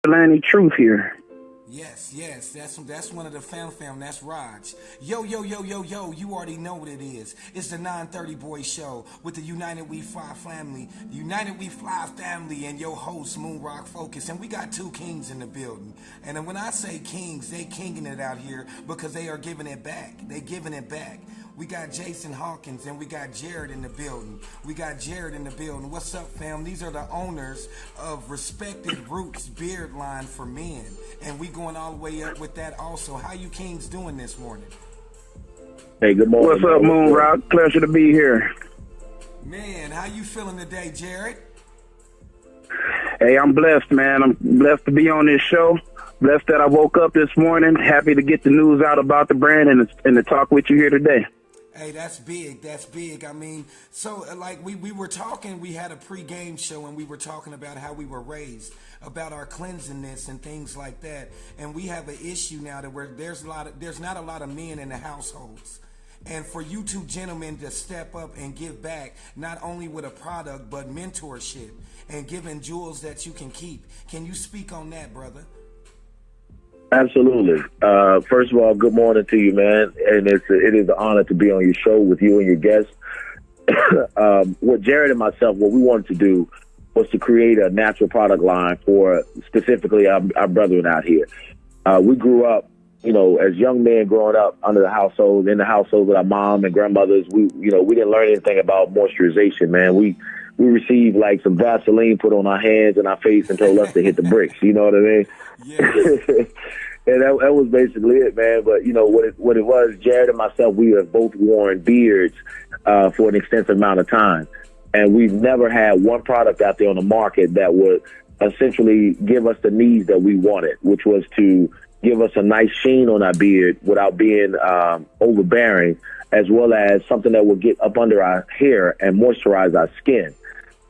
Lanny Truth here. Yes, that's one of the fam. That's Raj. Yo. You already know what it is. It's the 930 Boys Show with the United We Fly family, the United We Fly family, and your host Moon Rock Focus. And we got two kings in the building. And when I say kings, they kinging it out here because they are giving it back. They giving it back. We got Jason Hawkins and we got Jared in the building. What's up, fam? These are the owners of Respected Roots Beard Line for Men. And we going all the way up with that also. How you kings doing this morning? Hey, good morning. What's up, Moon Rock? Pleasure to be here. Man, how you feeling today, Jared? Hey, I'm blessed, man. I'm blessed to be on this show. Blessed that I woke up this morning. Happy to get the news out about the brand and to talk with you here today. Hey, that's big. I mean, so like we were talking, we had a pre-game show and we were talking about how we were raised, about our cleansiness and things like that. And we have an issue now that where there's not a lot of men in the households. And for you two gentlemen to step up and give back, not only with a product, but mentorship and giving jewels that you can keep. Can you speak on that, brother? Absolutely. First of all, good morning to you, man. And it is an honor to be on your show with you and your guests. What Jared and myself, what we wanted to do was to create a natural product line for specifically our brethren out here. We grew up, as young men growing up in the household with our mom and grandmothers. We didn't learn anything about moisturization, man. We received like some Vaseline put on our hands and our face and told us to hit the bricks. You know what I mean? Yes. And that was basically it, man. But what it was, Jared and myself, we have both worn beards for an extensive amount of time, and we've never had one product out there on the market that would essentially give us the needs that we wanted, which was to give us a nice sheen on our beard without being overbearing, as well as something that would get up under our hair and moisturize our skin.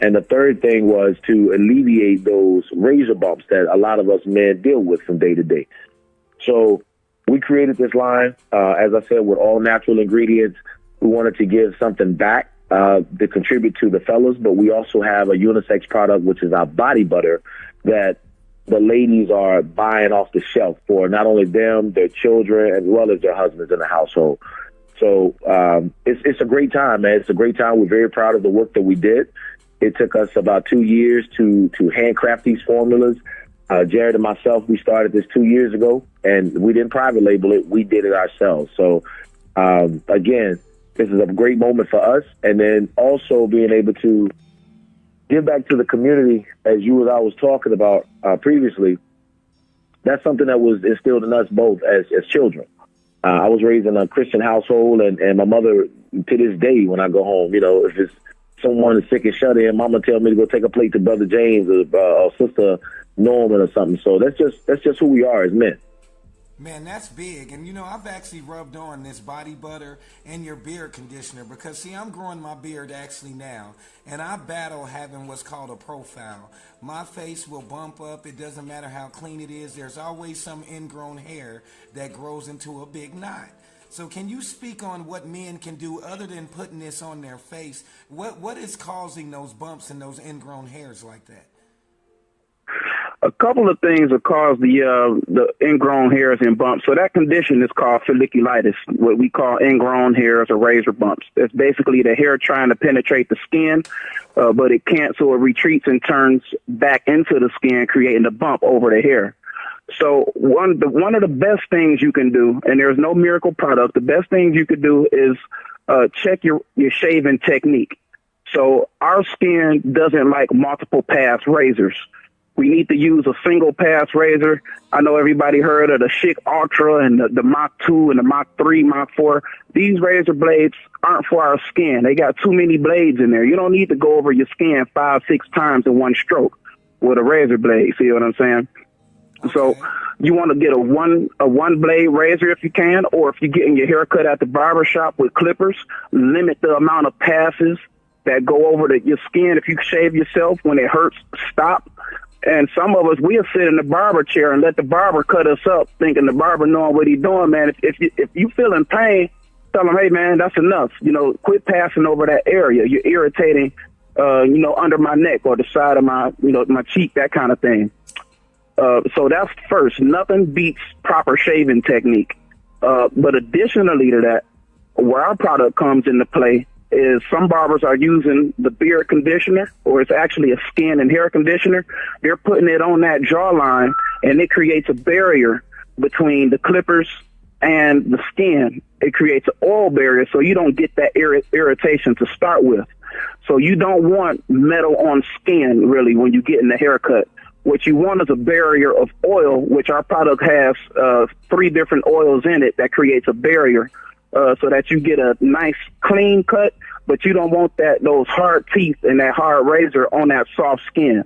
And the third thing was to alleviate those razor bumps that a lot of us men deal with from day to day. So we created this line, as I said, with all natural ingredients. We wanted to give something back to contribute to the fellas, but we also have a unisex product, which is our body butter, that the ladies are buying off the shelf for not only them, their children, as well as their husbands in the household. So it's a great time, man. It's a great time. We're very proud of the work that we did. It took us about 2 years to handcraft these formulas. Jared and myself, we started this 2 years ago, and we didn't private label it. We did it ourselves. So, again, this is a great moment for us. And then also being able to give back to the community, as you and I was talking about previously. That's something that was instilled in us both as children. I was raised in a Christian household, and my mother, to this day, when I go home, if it's someone is sick and shut in, mama tell me to go take a plate to Brother James or Sister Norman or something. So that's just who we are as men. Man, that's big. And I've actually rubbed on this body butter and your beard conditioner because, see, I'm growing my beard actually now, and I battle having what's called a profile. My face will bump up. It doesn't matter how clean it is. There's always some ingrown hair that grows into a big knot. So can you speak on what men can do other than putting this on their face? What is causing those bumps and those ingrown hairs like that? A couple of things that cause the ingrown hairs and bumps. So that condition is called folliculitis, what we call ingrown hairs or razor bumps. It's basically the hair trying to penetrate the skin, but it can't, so it retreats and turns back into the skin, creating a bump over the hair. So one of the best things you can do, and there's no miracle product, the best things you could do is check your shaving technique. So our skin doesn't like multiple pass razors. We need to use a single pass razor. I know everybody heard of the Schick Ultra and the Mach 2 and the Mach 3, Mach 4. These razor blades aren't for our skin. They got too many blades in there. You don't need to go over your skin 5-6 times in one stroke with a razor blade. See what I'm saying? Okay. So you want to get a one blade razor if you can, or if you're getting your hair cut at the barber shop with clippers, limit the amount of passes that go over your skin. If you shave yourself when it hurts, stop. And some of us, we'll sit in the barber chair and let the barber cut us up, thinking the barber knowing what he's doing, man. If you feel in pain, tell him, hey, man, that's enough. Quit passing over that area. You're irritating, under my neck or the side of my cheek, that kind of thing. So that's first. Nothing beats proper shaving technique. But additionally to that, where our product comes into play is some barbers are using the beard conditioner, or it's actually a skin and hair conditioner. They're putting it on that jawline, and it creates a barrier between the clippers and the skin. It creates an oil barrier, so you don't get that irritation to start with. So you don't want metal on skin, really, when you get in the haircut. What you want is a barrier of oil, which our product has 3 different oils in it that creates a barrier so that you get a nice clean cut, but you don't want those hard teeth and that hard razor on that soft skin.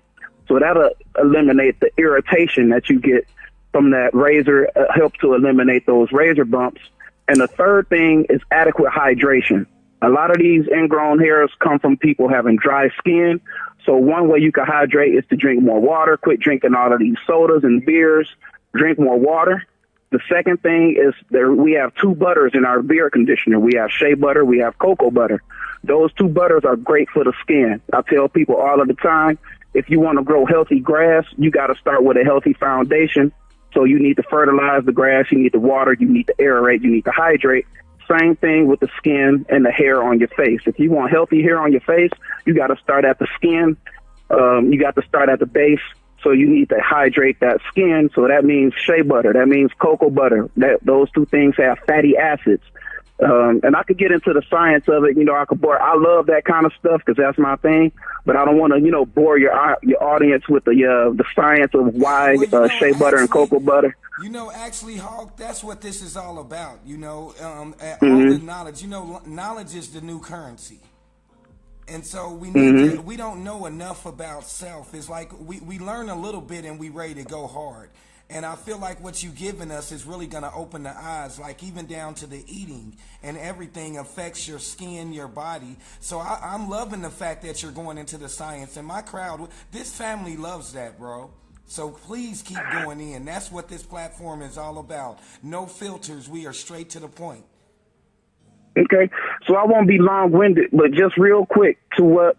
So that'll eliminate the irritation that you get from that razor, help to eliminate those razor bumps. And the third thing is adequate hydration. A lot of these ingrown hairs come from people having dry skin. So one way you can hydrate is to drink more water, quit drinking all of these sodas and beers, drink more water. The second thing is we have 2 butters in our beard conditioner. We have shea butter, we have cocoa butter. Those 2 butters are great for the skin. I tell people all of the time, if you want to grow healthy grass, you got to start with a healthy foundation. So you need to fertilize the grass, you need to water, you need to aerate, you need to hydrate. Same thing with the skin and the hair on your face. If you want healthy hair on your face, you got to start at the skin. You got to start at the base. So you need to hydrate that skin. So that means shea butter. That means cocoa butter. Those 2 things have fatty acids. And I could get into the science of it. I love that kind of stuff because that's my thing. But I don't want to, bore your audience with the science of why shea butter and cocoa butter. Actually, Hawk, that's what this is all about. All the knowledge. Knowledge is the new currency. And so we need we don't know enough about self. It's like we learn a little bit and we ready to go hard. And I feel like what you've given us is really going to open the eyes, like even down to the eating and everything affects your skin, your body. So I'm loving the fact that you're going into the science. And my crowd, this family loves that, bro. So please keep going in. That's what this platform is all about. No filters. We are straight to the point. Okay, so I won't be long-winded, but just real quick to what,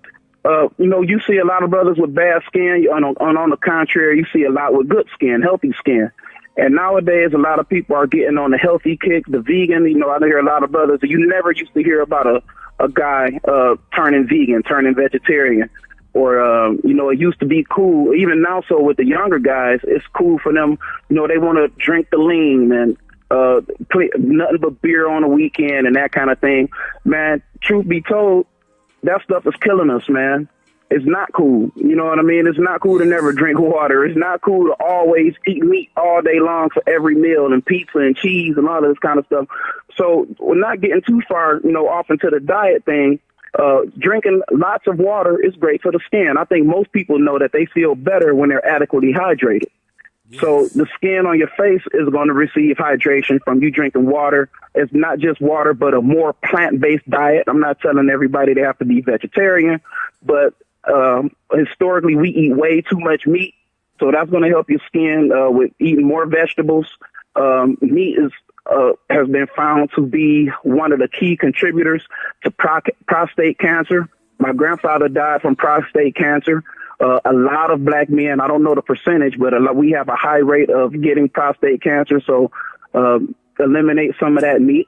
you see a lot of brothers with bad skin. On the contrary, you see a lot with good skin, healthy skin. And nowadays, a lot of people are getting on the healthy kick, the vegan. I hear a lot of brothers. You never used to hear about a guy turning vegan, turning vegetarian. Or, it used to be cool. Even now, so with the younger guys, it's cool for them. They want to drink the lean and nothing but beer on the weekend and that kind of thing. Man, truth be told, that stuff is killing us, man. It's not cool. You know what I mean? It's not cool to never drink water. It's not cool to always eat meat all day long for every meal and pizza and cheese and all this kind of stuff. So we're not getting too far, off into the diet thing. Drinking lots of water is great for the skin. I think most people know that they feel better when they're adequately hydrated. Yes. So the skin on your face is going to receive hydration from you drinking water. It's not just water, but a more plant-based diet. I'm not telling everybody they have to be vegetarian, but historically we eat way too much meat. So that's going to help your skin with eating more vegetables. Meat has been found to be one of the key contributors to prostate cancer. My grandfather died from prostate cancer. A lot of black men, I don't know the percentage, but we have a high rate of getting prostate cancer. So eliminate some of that meat.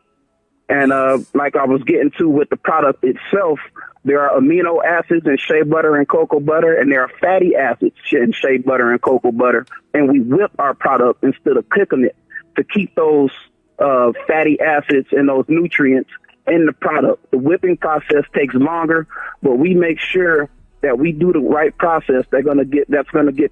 And like I was getting to with the product itself, there are amino acids in shea butter and cocoa butter, and there are fatty acids in shea butter and cocoa butter. And we whip our product instead of cooking it to keep those fatty acids and those nutrients in the product. The whipping process takes longer, but we make sure that we do the right process that's going to get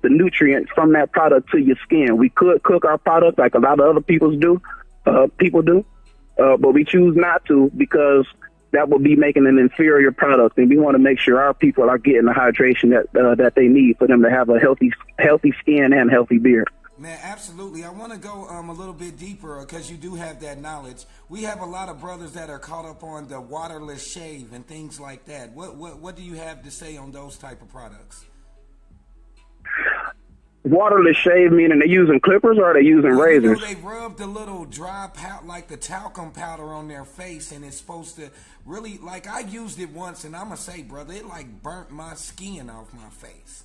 the nutrients from that product to your skin. We could cook our product like a lot of other people do, but we choose not to because that would be making an inferior product, and we want to make sure our people are getting the hydration that they need for them to have a healthy skin and healthy beard. Man, absolutely. I want to go a little bit deeper because you do have that knowledge. We have a lot of brothers that are caught up on the waterless shave and things like that. What do you have to say on those type of products? Waterless shave meaning they're using clippers or are they using razors? They rub the little dry powder, like the talcum powder on their face, and it's supposed to really, like I used it once, and I'm going to say, brother, it like burnt my skin off my face.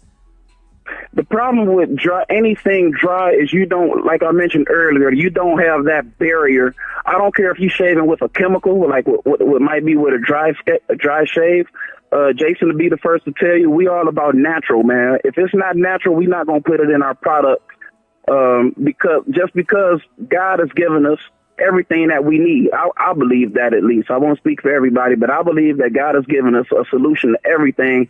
The problem with anything dry is you don't, like I mentioned earlier, you don't have that barrier. I don't care if you're shaving with a chemical, like what might be with a dry shave. Jason will be the first to tell you, we all about natural, man. If it's not natural, we're not going to put it in our product. Because God has given us everything that we need. I believe that, at least. I won't speak for everybody, but I believe that God has given us a solution to everything.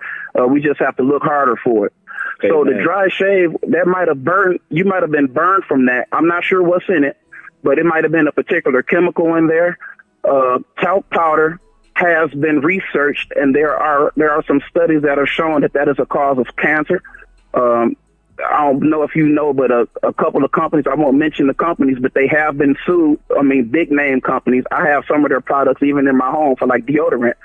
We just have to look harder for it. Okay, so man, the dry shave, that might have burned, you might have been burned from that. I'm not sure what's in it, but it might have been a particular chemical in there. Talc powder has been researched, and there are some studies that are showing that is a cause of cancer. I don't know if you know, but a couple of companies, I won't mention the companies, but they have been sued. I mean, big name companies. I have some of their products even in my home for like deodorant,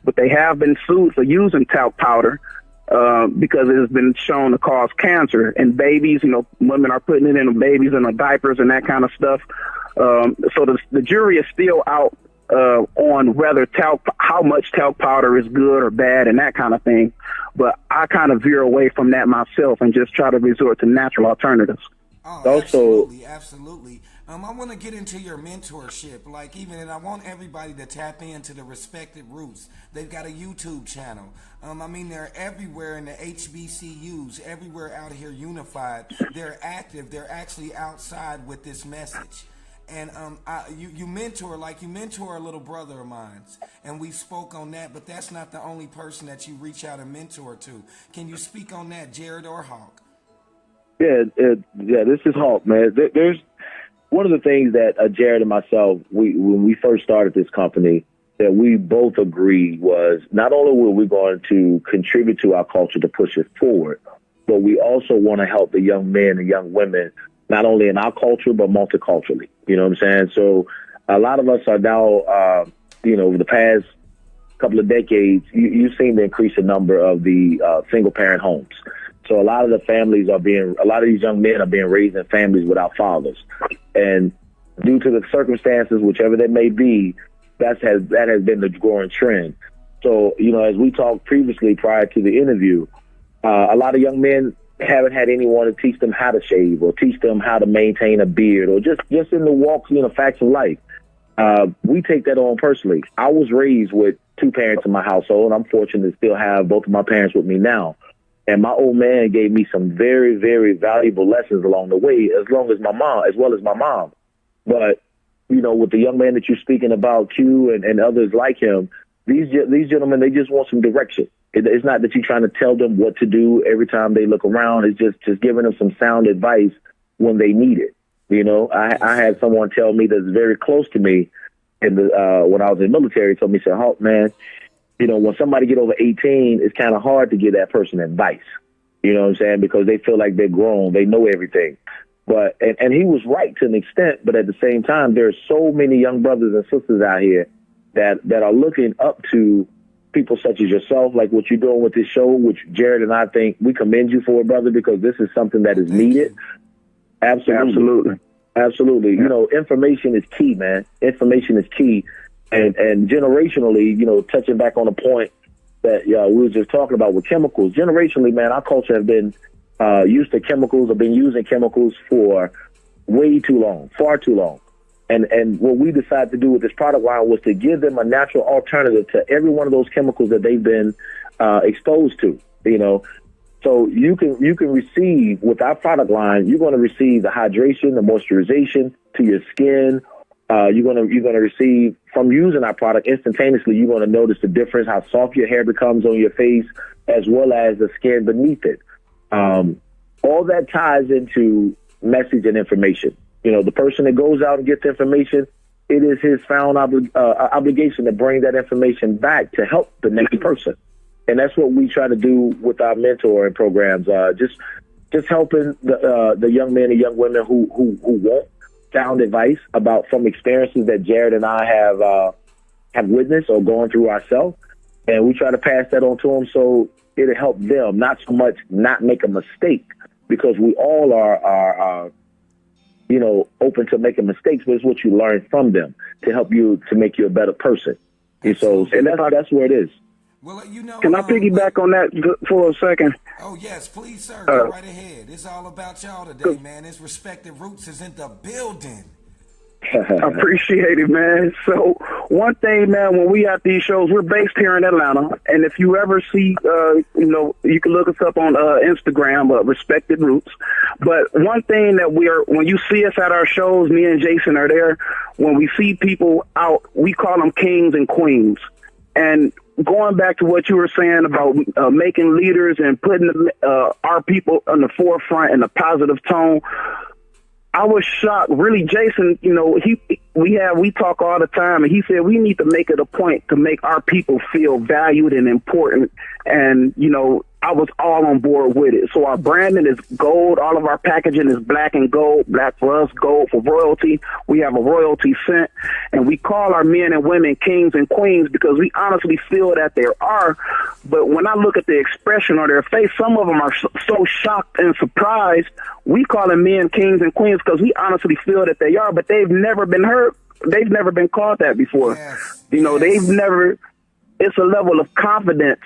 but they have been sued for using talc powder because it has been shown to cause cancer in babies. You know, women are putting it in the babies and the diapers and that kind of stuff. So the jury is still out on whether how much talc powder is good or bad and that kind of thing. But I kind of veer away from that myself and just try to resort to natural alternatives. Oh, absolutely. I want to get into your mentorship, and I want everybody to tap into the Respected Roots. They've got a YouTube channel. They're everywhere in the HBCUs, everywhere out here unified. They're active. They're actually outside with this message. And you mentor a little brother of mine, and we spoke on that, but that's not the only person that you reach out and mentor to. Can you speak on that, Jared or Hawk? Yeah, this is Hawk, man. There's one of the things that Jared and myself, when we first started this company, that we both agreed was not only were we going to contribute to our culture to push it forward, but we also want to help the young men and young women, not only in our culture, but multiculturally. You know what I'm saying? So a lot of us are now, over the past couple of decades, you've seen the increasing number of the single-parent homes. So a lot of these young men are being raised in families without fathers. And due to the circumstances, whichever they may be, that has been the growing trend. So, as we talked previously prior to the interview, a lot of young men haven't had anyone to teach them how to shave or teach them how to maintain a beard or just in the walks, facts of life. We take that on personally. I was raised with two parents in my household, and I'm fortunate to still have both of my parents with me now. And my old man gave me some very, very valuable lessons along the way, as well as my mom. But, with the young man that you're speaking about, Q, and others like him, these gentlemen, they just want some direction. It's not that you're trying to tell them what to do every time they look around. It's just giving them some sound advice when they need it. I had someone tell me that's very close to me when I was in the military, told me, said, Hawk, man, when somebody get over 18, it's kind of hard to give that person advice. You know what I'm saying? Because they feel like they're grown. They know everything. But and he was right to an extent. But at the same time, there's so many young brothers and sisters out here that are looking up to people such as yourself, like what you're doing with this show, which Jared and I think we commend you for, brother, because this is something that is needed. Absolutely. Yeah. Information is key, man. Information is key. And generationally, touching back on the point that we were just talking about with chemicals, generationally, man, our culture has been used to chemicals, have been using chemicals for way too long, far too long. And what we decided to do with this product line was to give them a natural alternative to every one of those chemicals that they've been exposed to, So you can receive, with our product line, you're going to receive the hydration, the moisturization to your skin. You're going to receive, from using our product instantaneously, you're going to notice the difference, how soft your hair becomes on your face, as well as the skin beneath it. All that ties into message and information. The person that goes out and gets the information, it is his found obligation to bring that information back to help the next person. And that's what we try to do with our mentoring programs. Just helping the young men and young women who want sound advice from experiences that Jared and I have witnessed or gone through ourselves. And we try to pass that on to them so it'll help them, not so much not make a mistake, because we all are open to making mistakes, but it's what you learn from them to help you, to make you a better person. And so that's where it is. Well, you know, Can I piggyback on that for a second? Oh yes, please, sir. Go right ahead. It's all about y'all today, man. It's Respected Roots is in the building. I appreciate it, man. So one thing, man, when we at these shows, we're based here in Atlanta, and if you ever see, you can look us up on Instagram, Respected Roots. But one thing that when you see us at our shows, me and Jason are there. When we see people out, we call them kings and queens. And going back to what you were saying about making leaders and putting our people on the forefront in a positive tone, I was shocked. Really, Jason, we talk all the time, and he said we need to make it a point to make our people feel valued and important. And, I was all on board with it. So our branding is gold. All of our packaging is black and gold. Black for us, gold for royalty. We have a royalty scent. And we call our men and women kings and queens because we honestly feel that there are. But when I look at the expression on their face, some of them are so shocked and surprised. We call them men kings and queens because we honestly feel that they are, but they've never been heard. They've never been called that before. Yes. They've never. It's a level of confidence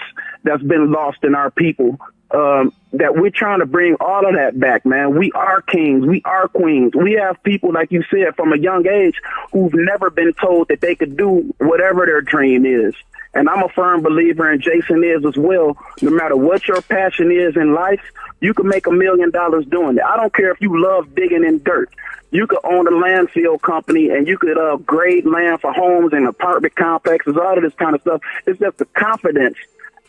that's been lost in our people that we're trying to bring all of that back, man. We are kings. We are queens. We have people, like you said, from a young age who've never been told that they could do whatever their dream is. And I'm a firm believer, and Jason is as well. No matter what your passion is in life, you can make $1 million doing it. I don't care if you love digging in dirt. You could own a landfill company, and you could grade land for homes and apartment complexes, all of this kind of stuff. It's just the confidence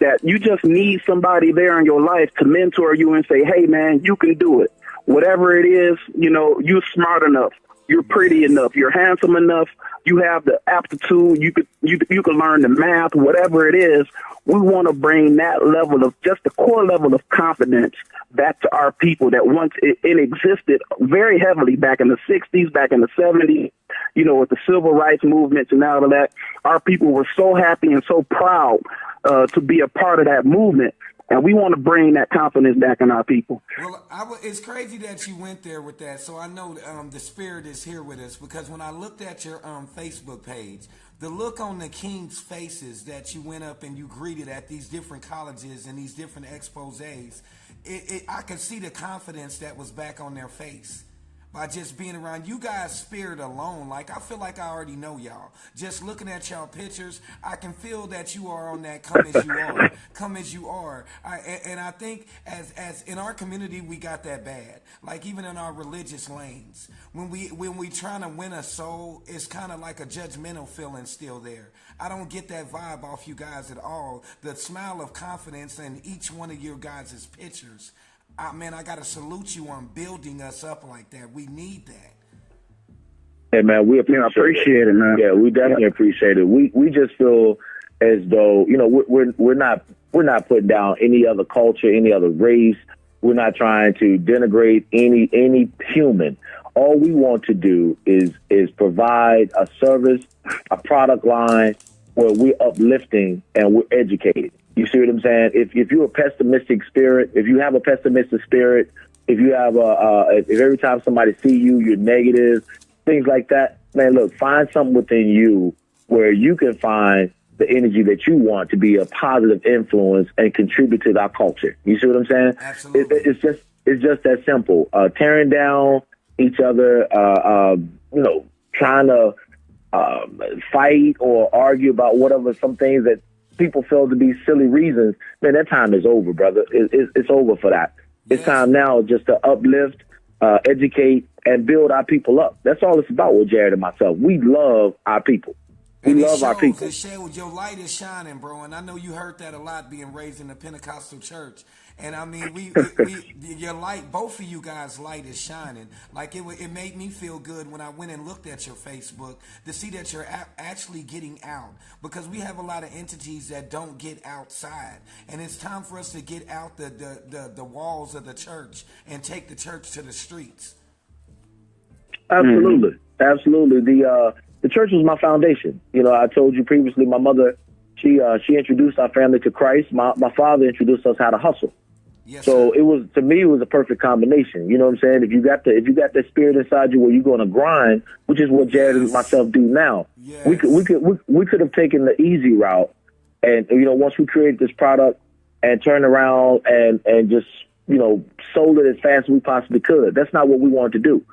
that you just need somebody there in your life to mentor you and say, hey, man, you can do it. Whatever it is, you're smart enough. You're pretty enough. You're handsome enough. You have the aptitude. You can learn the math, whatever it is. We want to bring that level of just the core level of confidence back to our people that once it existed very heavily back in the 60s, back in the 70s, with the civil rights movements and all of that. Our people were so happy and so proud to be a part of that movement. And we want to bring that confidence back in our people. Well, it's crazy that you went there with that. So I know the spirit is here with us because when I looked at your Facebook page, the look on the King's faces that you went up and you greeted at these different colleges and these different exposés, I could see the confidence that was back on their face. By just being around you guys' spirit alone. Like, I feel like I already know y'all. Just looking at y'all pictures, I can feel that you are on that come as you are. Come as you are. And I think as in our community, we got that bad. Like, even in our religious lanes. When we trying to win a soul, it's kind of like a judgmental feeling still there. I don't get that vibe off you guys at all. The smile of confidence in each one of your guys' pictures. Man, I got to salute you on building us up like that. We need that. Hey, man, we appreciate it, man. Yeah, we definitely appreciate it. We just feel as though, we're not putting down any other culture, any other race. We're not trying to denigrate any human. All we want to do is provide a service, a product line where we're uplifting and we're educated. You see what I'm saying? If you're a pessimistic spirit, if you have a pessimistic spirit, if you have if every time somebody see you, you're negative, things like that, man, look, find something within you where you can find the energy that you want to be a positive influence and contribute to our culture. You see what I'm saying? Absolutely. It's just that simple. Tearing down each other, trying to fight or argue about whatever, some things that people feel to be silly reasons, man, that time is over, brother. It's over for that. Yes. It's time now just to uplift, educate, and build our people up. That's all it's about with Jared and myself. We love our people. We love our people. Your light is shining, bro, and I know you heard that a lot being raised in the Pentecostal church. And I mean, your light, both of you guys' light is shining. Like it made me feel good when I went and looked at your Facebook to see that you're actually getting out, because we have a lot of entities that don't get outside, and it's time for us to get out the walls of the church and take the church to the streets. Absolutely, absolutely. The church was my foundation. I told you previously, my mother, she introduced our family to Christ. My father introduced us how to hustle. Yes, so sir. it was a perfect combination. You know what I'm saying? If you got that spirit inside you where you're going to grind, which is what Jared and myself do now. Yes. We could have taken the easy route And, once we created this product and turned around and just, sold it as fast as we possibly could, that's not what we wanted to do.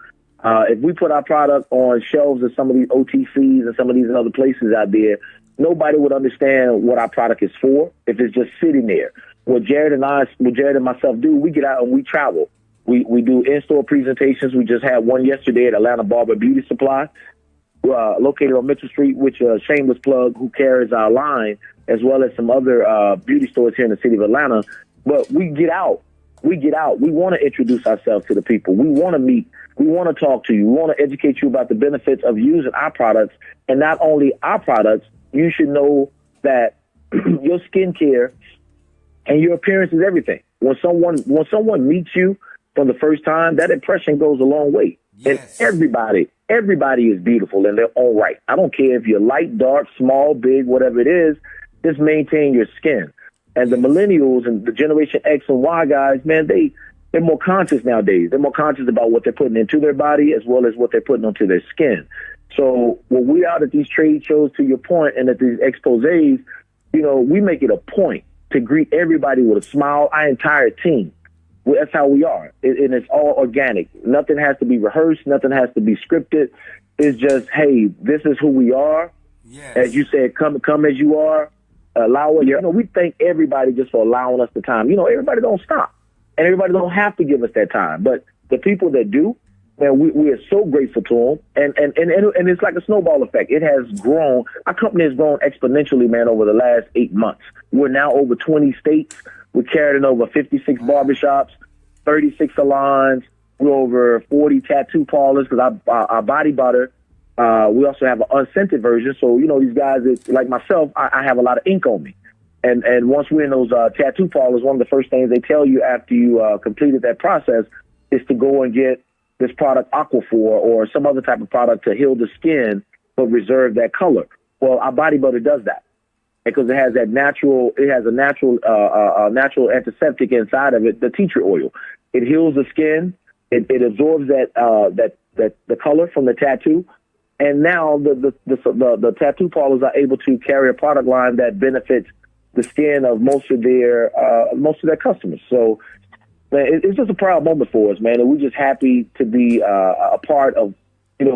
If we put our product on shelves of some of these OTCs and some of these other places out there, nobody would understand what our product is for if it's just sitting there. What Jared and myself do, we get out and we travel. We do in-store presentations. We just had one yesterday at Atlanta Barber Beauty Supply, located on Mitchell Street, which shameless plug, who carries our line, as well as some other beauty stores here in the city of Atlanta. But we get out. We want to introduce ourselves to the people. We want to meet. We want to talk to you. We want to educate you about the benefits of using our products. And not only our products, you should know that your skincare and your appearance is everything. When someone meets you for the first time, that impression goes a long way. Yes. And everybody is beautiful in their own right. I don't care if you're light, dark, small, big, whatever it is, just maintain your skin. And the millennials and the Generation X and Y guys, man, they're more conscious nowadays. They're more conscious about what they're putting into their body as well as what they're putting onto their skin. So when we out at these trade shows, to your point, and at these exposés, we make it a point to greet everybody with a smile, our entire team. Well, that's how we are. And it's all organic. Nothing has to be rehearsed. Nothing has to be scripted. It's just, hey, this is who we are. Yes. As you said, come as you are. Allow us. We thank everybody just for allowing us the time. Everybody don't stop. And everybody don't have to give us that time. But the people that do, man, we are so grateful to them. And it's like a snowball effect. It has grown. Our company has grown exponentially, man, over the last 8 months. We're now over 20 states. We're carried in over 56 barbershops, 36 salons. We're over 40 tattoo parlors because our body butter. We also have an unscented version. So, these guys, like myself, I have a lot of ink on me. And once we're in those tattoo parlors, one of the first things they tell you after you completed that process is to go and get this product Aquaphor or some other type of product to heal the skin but reserve that color. Well, our body butter does that because it has a natural antiseptic inside of it, the tea tree oil. It heals the skin. It absorbs the color from the tattoo. And now the tattoo parlors are able to carry a product line that benefits the skin of most of their customers. So, man, it's just a proud moment for us, man. And we're just happy to be a part of,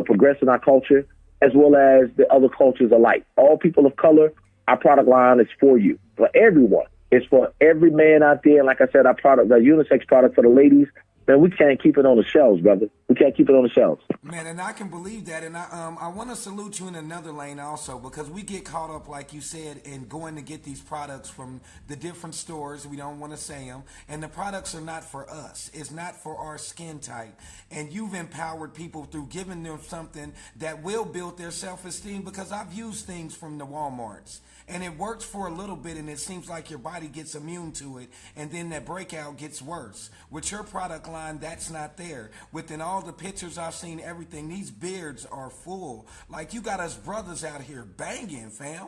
progressing our culture as well as the other cultures alike. All people of color, our product line is for you, for everyone. It's for every man out there. And like I said, our product, the unisex product for the ladies, man, we can't keep it on the shelves, brother. We can't keep it on the shelves. Man, and I can believe that. And I want to salute you in another lane also, because we get caught up, like you said, in going to get these products from the different stores. We don't want to say them. And the products are not for us. It's not for our skin type. And you've empowered people through giving them something that will build their self-esteem, because I've used things from the Walmarts. And it works for a little bit, and it seems like your body gets immune to it, and then that breakout gets worse. With your product line, that's not there. Within all the pictures I've seen, everything, these beards are full. Like, you got us brothers out here banging, fam.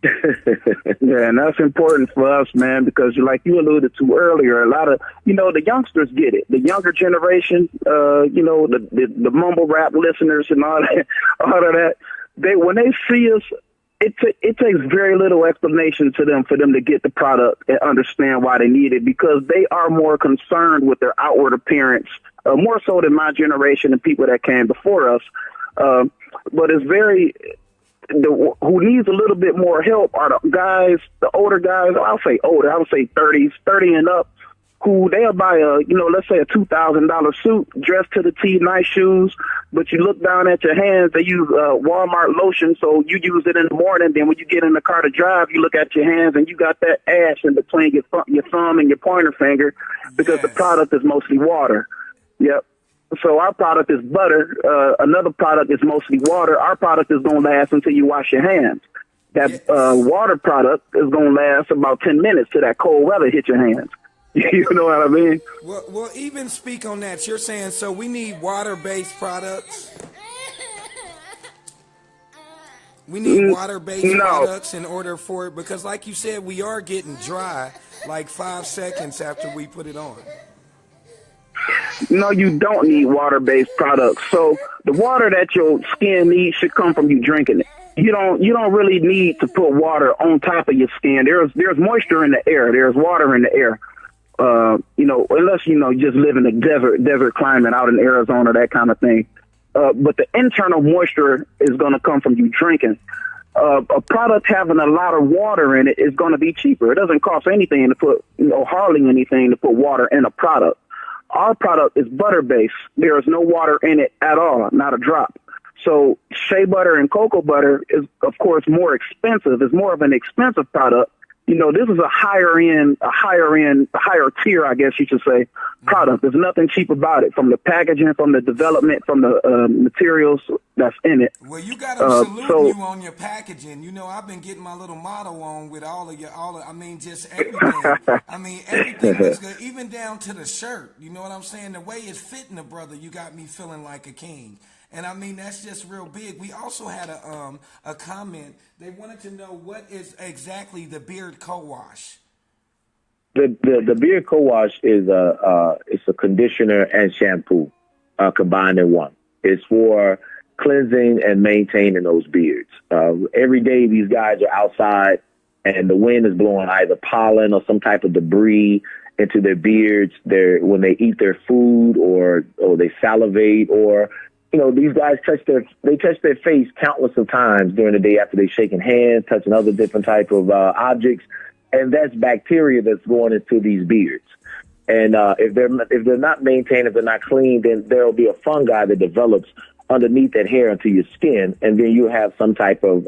Yeah, and that's important for us, man, because like you alluded to earlier, a lot of, the youngsters get it. The younger generation, the mumble rap listeners and all of that, when they see us, it takes very little explanation to them for them to get the product and understand why they need it, because they are more concerned with their outward appearance, more so than my generation and people that came before us. But it's who needs a little bit more help are the older guys. I'll say older. I would say 30 and up, who they'll buy let's say a $2,000 suit, dressed to the T, nice shoes, but you look down at your hands, they use Walmart lotion, so you use it in the morning, then when you get in the car to drive, you look at your hands and you got that ash in between your thumb and your pointer finger, because the product is mostly water. Yep. So our product is butter. Another product is mostly water. Our product is going to last until you wash your hands. That water product is going to last about 10 minutes till that cold weather hit your hands. You know what I mean? Well, even speak on that. You're saying, so we need water-based products? We need water-based products in order for it, because like you said, we are getting dry like 5 seconds after we put it on. No, you don't need water-based products. So the water that your skin needs should come from you drinking it. you don't really need to put water on top of your skin. There's moisture in the air. There's water in the air. Unless just live in a desert climate out in Arizona, that kind of thing. But the internal moisture is going to come from you drinking. A product having a lot of water in it is going to be cheaper. It doesn't cost anything to put, hardly anything to put water in a product. Our product is butter based. There is no water in it at all, not a drop. So shea butter and cocoa butter is, of course, more expensive. It's more of an expensive product. This is a higher tier, I guess you should say, product. There's nothing cheap about it, from the packaging, from the development, from the materials that's in it. Well, you got to salute you on your packaging. I've been getting my little motto on with just everything. Everything looks good, even down to the shirt. You know what I'm saying? The way it's fitting the brother, you got me feeling like a king. And that's just real big. We also had a comment. They wanted to know what is exactly the beard co-wash. The beard co-wash is it's a conditioner and shampoo combined in one. It's for cleansing and maintaining those beards. Every day these guys are outside and the wind is blowing either pollen or some type of debris into their beards. When they eat their food or they salivate, or these guys touch their face countless of times during the day after they've shaken hands, touching other different type of objects, and that's bacteria that's going into these beards. And if they're not maintained, if they're not clean, then there will be a fungi that develops underneath that hair into your skin, and then you have some type of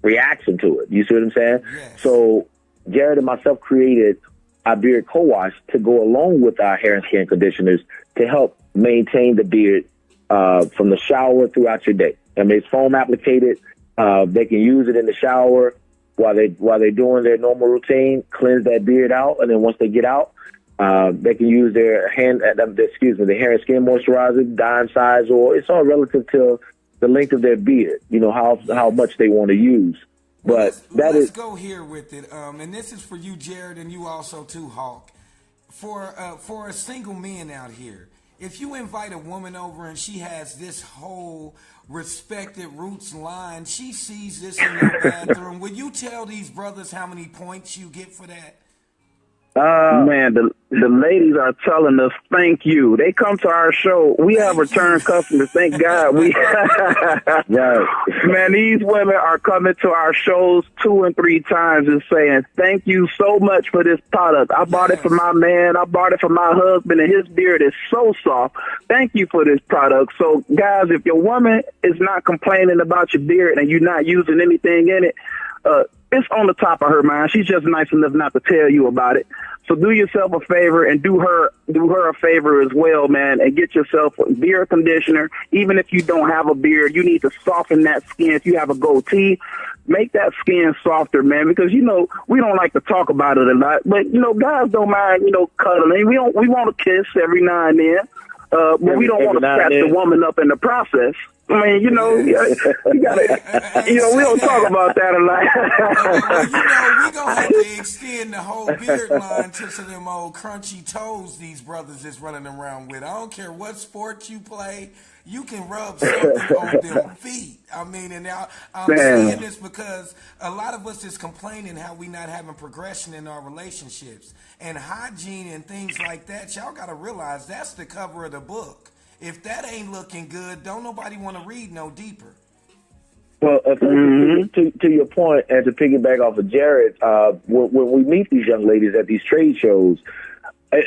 reaction to it. You see what I'm saying? Yes. So Jared and myself created our beard co-wash to go along with our hair and skin conditioners to help maintain the beard from the shower throughout your day. It's foam applicated. They can use it in the shower while they're doing their normal routine, cleanse that beard out, and then once they get out, they can use their hair and skin moisturizer, dime size, or it's all relative to the length of their beard. How much they want to use. But let's go here with it. And this is for you, Jared, and you also too, Hawk. For a single man out here, if you invite a woman over and she has this whole respected roots line, she sees this in your bathroom, would you tell these brothers how many points you get for that? Man, the ladies are telling us thank you. They come to our show. We have return customers. Thank God. Man, these women are coming to our shows 2 and 3 times and saying thank you so much for this product. I bought it for my man. I bought it for my husband, and his beard is so soft. Thank you for this product. So, guys, if your woman is not complaining about your beard and you're not using anything in it, it's on the top of her mind. She's just nice enough not to tell you about it. So do yourself a favor and do her a favor as well, man, and get yourself a beard conditioner. Even if you don't have a beard, you need to soften that skin. If you have a goatee, make that skin softer, man, because, we don't like to talk about it a lot. But, guys don't mind, cuddling. We want to kiss every now and then. But we don't want to scratch the woman up in the process. You gotta, we don't talk about that a lot. We gonna have to extend the whole beard line to some of them old crunchy toes these brothers is running around with. I don't care what sport you play, you can rub something on them feet. I'm saying this because a lot of us is complaining how we not having progression in our relationships. And hygiene and things like that, y'all gotta realize that's the cover of the book. If that ain't looking good, don't nobody want to read no deeper. Well, to your point, and to piggyback off of Jared, when we meet these young ladies at these trade shows, it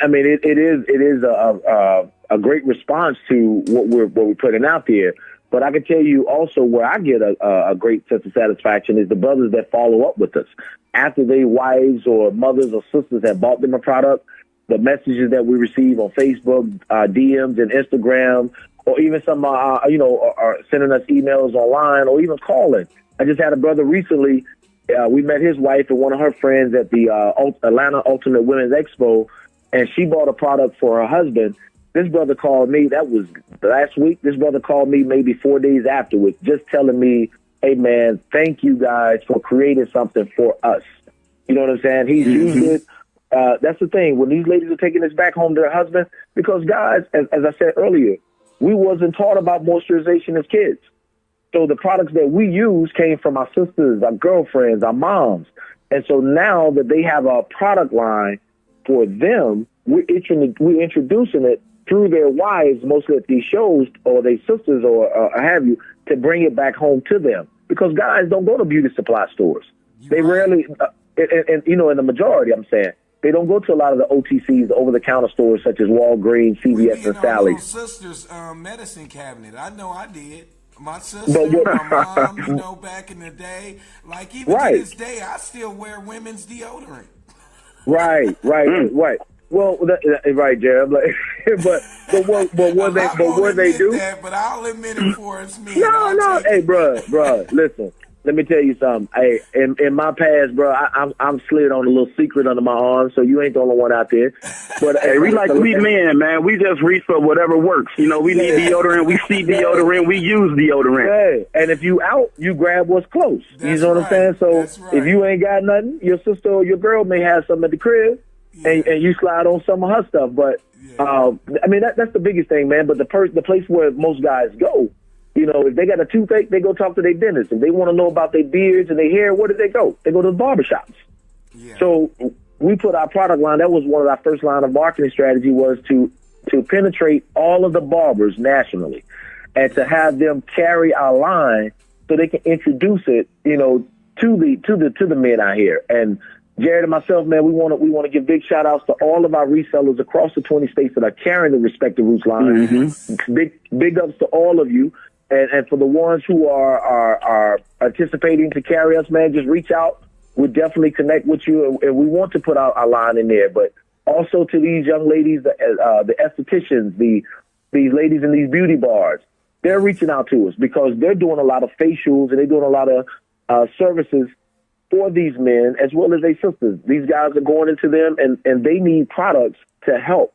is a great response to what we're putting out there. But I can tell you also where I get a great sense of satisfaction is the brothers that follow up with us after their wives or mothers or sisters have bought them a product. The messages that we receive on Facebook, DMs and Instagram, or even some, are sending us emails online or even calling. I just had a brother recently. We met his wife and one of her friends at the Atlanta Ultimate Women's Expo, and she bought a product for her husband. This brother called me. That was last week. This brother called me maybe 4 days afterwards, just telling me, hey, man, thank you guys for creating something for us. You know what I'm saying? He's used it. That's the thing. When these ladies are taking this back home to their husband, because guys, as I said earlier, we wasn't taught about moisturization as kids. So the products that we use came from our sisters, our girlfriends, our moms. And so now that they have a product line for them, we're introducing it through their wives, mostly at these shows, or their sisters, or have you, to bring it back home to them. Because guys don't go to beauty supply stores. They rarely, and you know, in the majority, I'm saying, they don't go to a lot of the OTCs, the over-the-counter stores such as Walgreens, CVS, and Sally's. Sister's medicine cabinet. I know I did. My sister, my mom, you know, back in the day, like even to this day, I still wear women's deodorant. Right. Well, right, Jared. Like, but what they do? That, but I'll admit it for it's me. No. Hey, bro, listen. Let me tell you something. Hey, in my past, bro, I'm slid on a little secret under my arm, so you ain't the only one out there. But hey, we like sweet men, man. We just reach for whatever works. You know, we need deodorant. We see deodorant. We use deodorant. Hey, and if you out, you grab what's close. You know what I'm saying? So if you ain't got nothing, your sister or your girl may have something at the crib, and you slide on some of her stuff. But I mean, that's the biggest thing, man. But the place where most guys go, you know, if they got a toothache, they go talk to their dentist. If they want to know about their beards and their hair, where do they go? They go to the barbershops. Yeah. So we put our product line, that was one of our first line of marketing strategy, was to penetrate all of the barbers nationally and to have them carry our line so they can introduce it, you know, to the men out here. And Jared and myself, man, we want to give big shout outs to all of our resellers across the 20 states that are carrying the Respect the Roots line. Mm-hmm. Big ups to all of you. And for the ones who are anticipating to carry us, man, just reach out. We'll definitely connect with you, and we want to put our line in there. But also to these young ladies, the estheticians, these ladies in these beauty bars, they're reaching out to us because they're doing a lot of facials and they're doing a lot of services for these men as well as their sisters. These guys are going into them, and they need products to help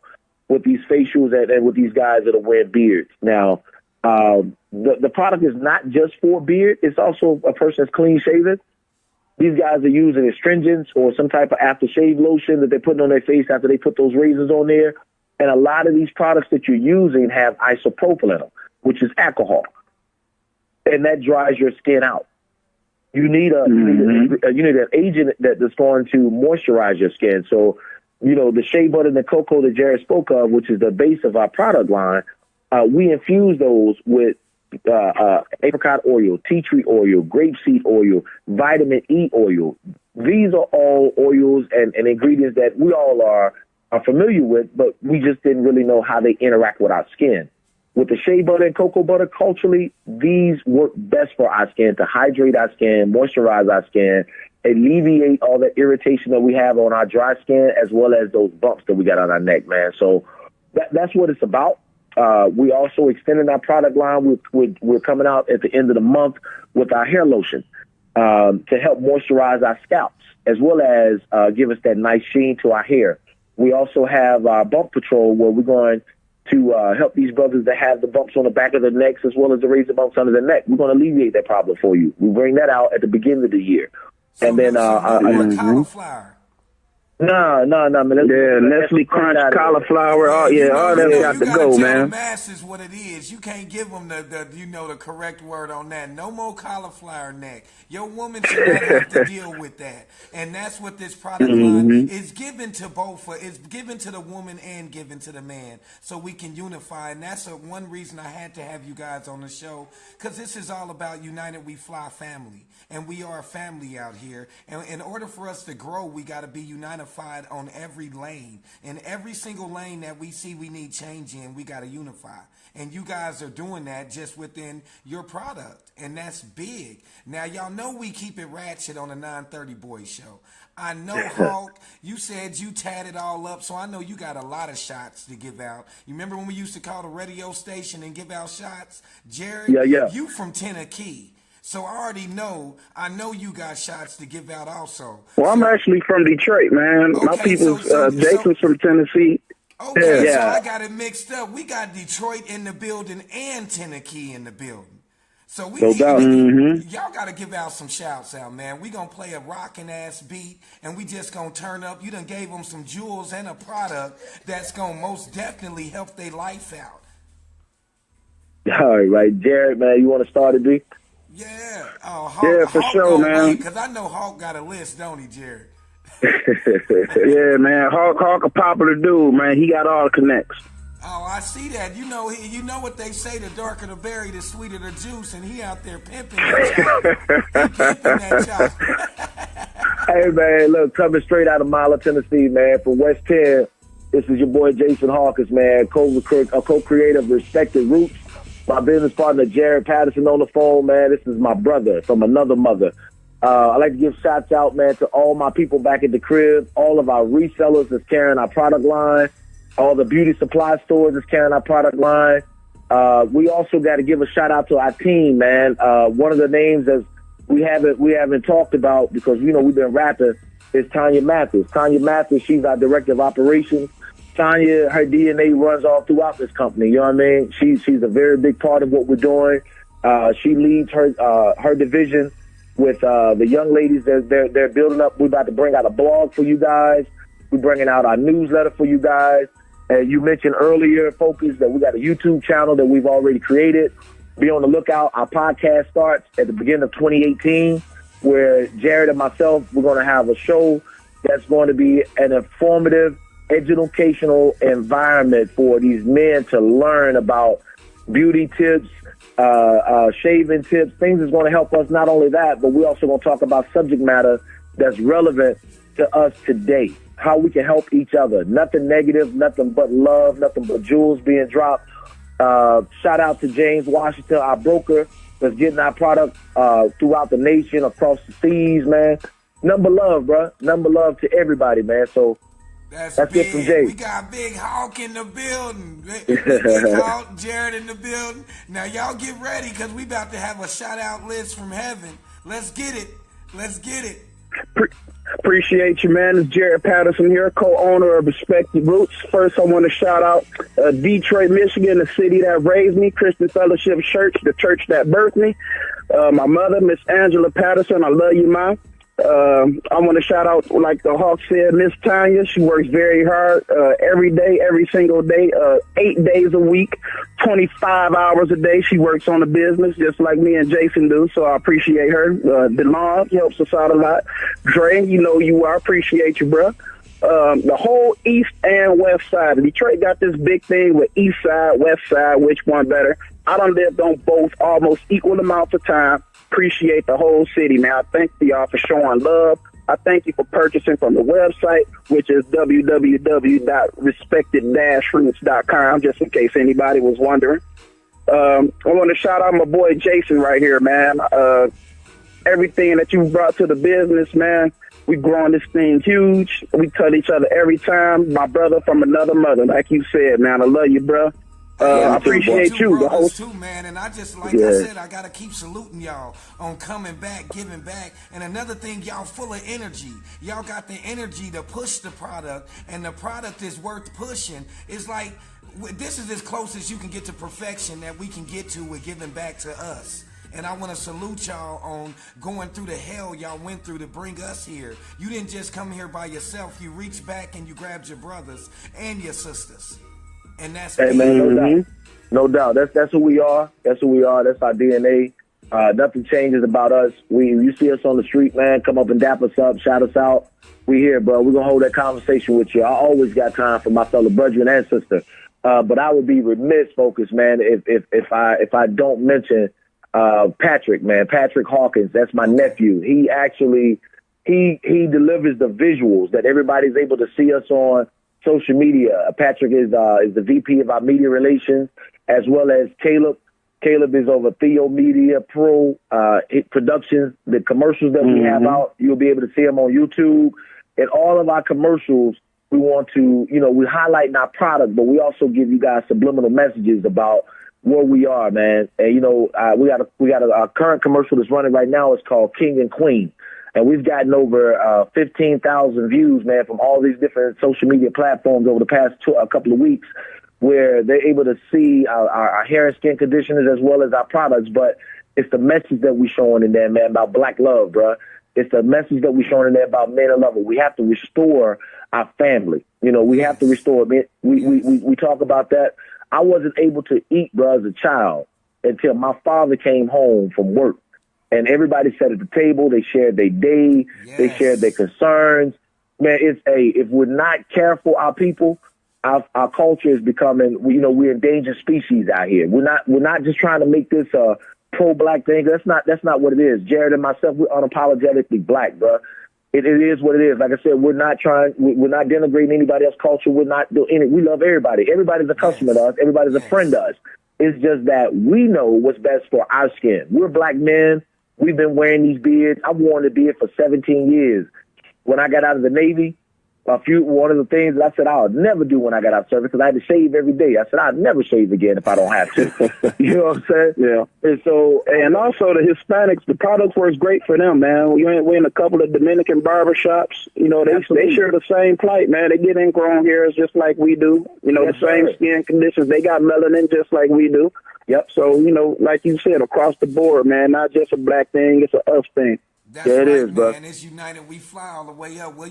with these facials and with these guys that are wearing beards. Now, the product is not just for beard. It's also a person that's clean shaven. These guys are using astringents or some type of aftershave lotion that they're putting on their face after they put those razors on there. And a lot of these products that you're using have isopropyl in them, which is alcohol. And that dries your skin out. You need an agent that's going to moisturize your skin. So, you know, the shea butter and the cocoa that Jared spoke of, which is the base of our product line, we infuse those with apricot oil, tea tree oil, grapeseed oil, vitamin E oil. These are all oils and ingredients that we all are familiar with, but we just didn't really know how they interact with our skin. With the shea butter and cocoa butter, culturally, these work best for our skin to hydrate our skin, moisturize our skin, alleviate all the irritation that we have on our dry skin, as well as those bumps that we got on our neck, man. So that's what it's about. We also extended our product line. We're coming out at the end of the month with our hair lotion to help moisturize our scalps, as well as give us that nice sheen to our hair. We also have our Bump Patrol, where we're going to help these brothers that have the bumps on the back of their necks as well as the razor bumps under their neck. We're going to alleviate that problem for you. We bring that out at the beginning of the year. So and then cauliflower. No, man. Nestle Crunch, cauliflower, all that's got to go, man. Mass is what it is. You can't give them the correct word on that. No more cauliflower neck. Your woman should not have to deal with that. And that's what this product line is given to both. It's given to the woman and given to the man, so we can unify. And that's one reason I had to have you guys on the show, because this is all about United We Fly family. And we are a family out here. And in order for us to grow, we got to be unified on every lane. In every single lane that we see we need change in, we got to unify. And you guys are doing that just within your product. And that's big. Now, y'all know we keep it ratchet on the 930 Boys Show. I know, Hulk, you said you tatted all up, so I know you got a lot of shots to give out. You remember when we used to call the radio station and give out shots? Jared, you from Tennessee. So I know you got shots to give out also. Well, I'm actually from Detroit, man. Okay, my people's, Jason's from Tennessee. Okay, so I got it mixed up. We got Detroit in the building and Tennessee in the building. So y'all got to give out some shouts out, man. We going to play a rockin' ass beat, and we just going to turn up. You done gave them some jewels and a product that's going to most definitely help their life out. All right, Jared, man, you want to start it, B? Yeah. Oh, Hawk, Yeah, for sure, man. Because I know Hawk got a list, don't he, Jared? Yeah, man. Hawk a popular dude, man. He got all the connects. Oh, I see that. You know what they say: the darker the berry, the sweeter the juice. And he out there pimping that chop. He pimping that chop. Hey, man, look, coming straight out of Mila, Tennessee, man, from West 10, this is your boy Jason Hawkins, man, co-creator of Respected Roots. My business partner, Jared Patterson, on the phone, man. This is my brother from another mother. I'd like to give shouts out, man, to all my people back at the crib, all of our resellers that's carrying our product line, all the beauty supply stores that's carrying our product line. We also got to give a shout out to our team, man. One of the names that we haven't talked about because, you know, we've been rapping is Tanya Mathis. Tanya Mathis, she's our director of operations. Tanya, her DNA runs all throughout this company. You know what I mean? She's a very big part of what we're doing. She leads her division with the young ladies that they're building up. We're about to bring out a blog for you guys. We're bringing out our newsletter for you guys. And you mentioned earlier, Focus, that we got a YouTube channel that we've already created. Be on the lookout. Our podcast starts at the beginning of 2018, where Jared and myself, we're going to have a show that's going to be an informative, educational environment for these men to learn about beauty tips, shaving tips, things that's going to help us. Not only that, but we're also going to talk about subject matter that's relevant to us today, how we can help each other. Nothing negative, nothing but love, nothing but jewels being dropped. Shout out to James Washington, our broker, that's getting our product throughout the nation, across the seas, man. Number love, bro. Number love to everybody, man. So that's big. it from Jay. We got Big Hawk in the building. Big Hawk, Jared in the building. Now, y'all get ready because we about to have a shout-out list from heaven. Let's get it. Let's get it. Appreciate you, man. It's Jared Patterson here, co-owner of Respected Roots. First, I want to shout out Detroit, Michigan, the city that raised me, Christian Fellowship Church, the church that birthed me. My mother, Miss Angela Patterson, I love you, Ma. I want to shout out, like the Hawk said, Miss Tanya. She works very hard every day, every single day, 8 days a week, 25 hours a day. She works on the business just like me and Jason do, so I appreciate her. DeLon helps us out a lot. Dre, you know you are. Appreciate you, bro. The whole east and west side. Detroit got this big thing with east side, west side, which one better. I done lived on both almost equal amounts of time. Appreciate the whole city, man. I thank y'all for showing love. I thank you for purchasing from the website, which is www.respected-roots.com, just in case anybody was wondering. I want to shout out my boy Jason right here, man. Everything that you brought to the business, man, we growing this thing huge. We cut each other every time. My brother from another mother, like you said, man. I love you, bro. I appreciate you, the host too, man. And I just, like I said, I gotta keep saluting y'all on coming back, giving back. And another thing, y'all full of energy. Y'all got the energy to push the product, and the product is worth pushing. It's like this is as close as you can get to perfection that we can get to with giving back to us. And I want to salute y'all on going through the hell y'all went through to bring us here. You didn't just come here by yourself. You reached back and you grabbed your brothers and your sisters. And that's hey, man, no doubt. That's who we are. That's who we are. That's our DNA. Nothing changes about us. You see us on the street, man, come up and dap us up, shout us out. We here, bro. We're gonna hold that conversation with you. I always got time for my fellow brethren and sister. But I would be remiss, Focus, man, if I don't mention Patrick, man. Patrick Hawkins. That's my nephew. He actually he delivers the visuals that everybody's able to see us on social media. Patrick is the VP of our media relations, as well as Caleb. Caleb is over Theo Media Pro Productions. The commercials that we have out, you'll be able to see them on YouTube. And all of our commercials, we want to, we highlight our product, but we also give you guys subliminal messages about where we are, man. And we got a current commercial that's running right now. It's called King and Queen. And we've gotten over 15,000 views, man, from all these different social media platforms over the past a couple of weeks, where they're able to see our hair and skin conditioners as well as our products. But it's the message that we're showing in there, man, about black love, bro. It's the message that we're showing in there about men and love. We have to restore our family. We have to restore. We talk about that. I wasn't able to eat, bro, as a child until my father came home from work. and everybody sat at the table. They shared their day. Yes. They shared their concerns. Man, if we're not careful, our people, our culture is becoming, we're endangered species out here. We're not just trying to make this a pro-black thing. That's not what it is. Jared and myself, we're unapologetically black, bro. It is what it is. Like I said, we're not denigrating anybody else's culture. We're not doing anything. We love everybody. Everybody's a customer to us. Everybody's a friend to us. It's just that we know what's best for our skin. We're black men. We've been wearing these beards. I've worn a beard for 17 years. When I got out of the Navy, one of the things that I said I would never do when I got out of service, because I had to shave every day. I said I'd never shave again if I don't have to. You know what I'm saying? Yeah. And so, and also the Hispanics, the products works great for them, man. We're in a couple of Dominican barbershops. They share the same plight, man. They get ingrown hairs just like we do. Yes, the same skin conditions. They got melanin just like we do. Yep. So, like you said, across the board, man, not just a black thing, it's a us thing. That's yeah, it right, is, man. bro. It's United We Fly all the way up. Well,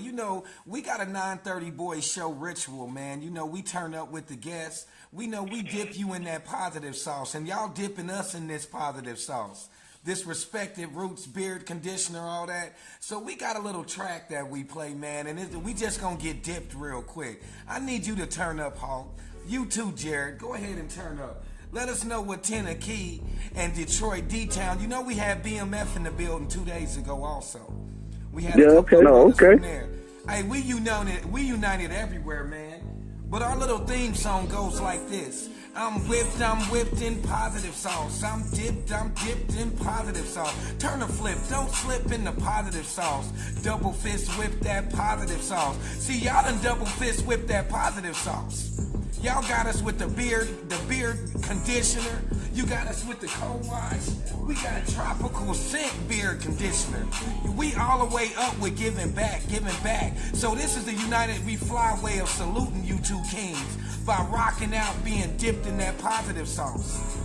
we got a 930 Boys show ritual, man. We turn up with the guests. We dip you in that positive sauce, and y'all dipping us in this positive sauce. This Respected Roots beard conditioner, all that. So we got a little track that we play, man, and we just gonna get dipped real quick. I need you to turn up, Hulk. You too, Jared. Go ahead and turn up. Let us know what Tennessee and Detroit D-Town. We had BMF in the building 2 days ago also. We had a couple of brothers from there. Hey, we united everywhere, man. But our little theme song goes like this. I'm whipped in positive sauce. I'm dipped in positive sauce. Turn a flip, don't slip in the positive sauce. Double fist whip that positive sauce. See, y'all done double fist whip that positive sauce. Y'all got us with the beard conditioner. You got us with the co-wash. We got a tropical scent beard conditioner. We all the way up with giving back. So this is the United We Fly way of saluting you two kings by rocking out, being dipped in that positive sauce.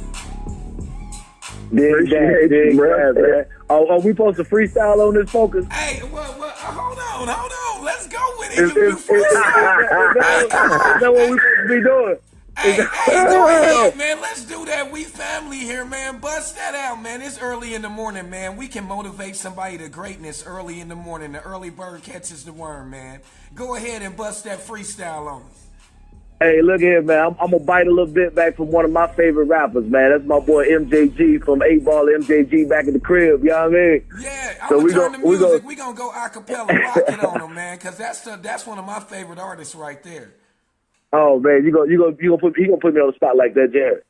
Dig that, man. Are we supposed to freestyle on this focus? Hey, hold on. Let's go with it. You freestyle. Is that what we supposed to be doing? Hey, go ahead, man. Let's do that. We family here, man. Bust that out, man. It's early in the morning, man. We can motivate somebody to greatness early in the morning. The early bird catches the worm, man. Go ahead and bust that freestyle on us. Hey, look here, man. I'm going to bite a little bit back from one of my favorite rappers, man. That's my boy MJG from 8-Ball MJG back in the crib. You know what I mean? Yeah, I'm going to turn the music. We're going to go acapella rocket on him, man, because that's one of my favorite artists right there. Oh, man, he gonna put me on the spot like that, Jared.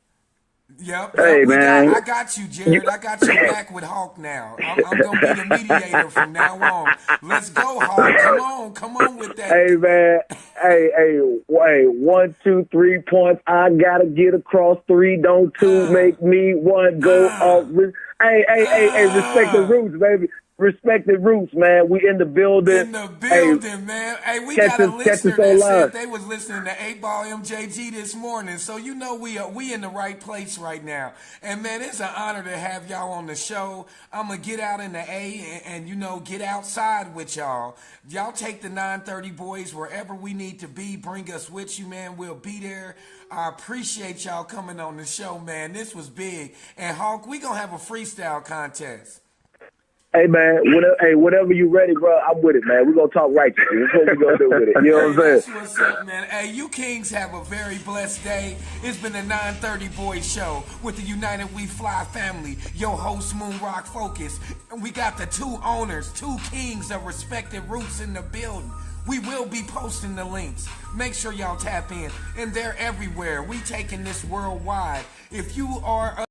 Yep. Hey, man. I got you, Jared. I got your back with Hawk now. I'm going to be the mediator from now on. Let's go, Hawk. Come on with that. Hey, man. Hey, 1, 2, 3 points. I got to get across 3. Don't 2 make me 1 go off. Hey, respect the roots, baby. Respected Roots, man. We in the building. Man. Hey, we got a listener that said they was listening to 8-Ball MJG this morning. So we in the right place right now. And man, it's an honor to have y'all on the show. I'm gonna get out in the A and get outside with y'all. Y'all take the 930 Boys wherever we need to be. Bring us with you, man. We'll be there. I appreciate y'all coming on the show, man. This was big. And Hawk, we gonna have a freestyle contest. Hey, man, whenever you ready, bro, I'm with it, man. We're going to talk right to you. That's what we're going to do with it. You know what I'm saying? That's what's up, man. Hey, you kings have a very blessed day. It's been the 930 Boys Show with the United We Fly family. Your host, Moonrock Focus. And we got the 2 owners, 2 kings of Respected Roots in the building. We will be posting the links. Make sure y'all tap in. And they're everywhere. We taking this worldwide. If you are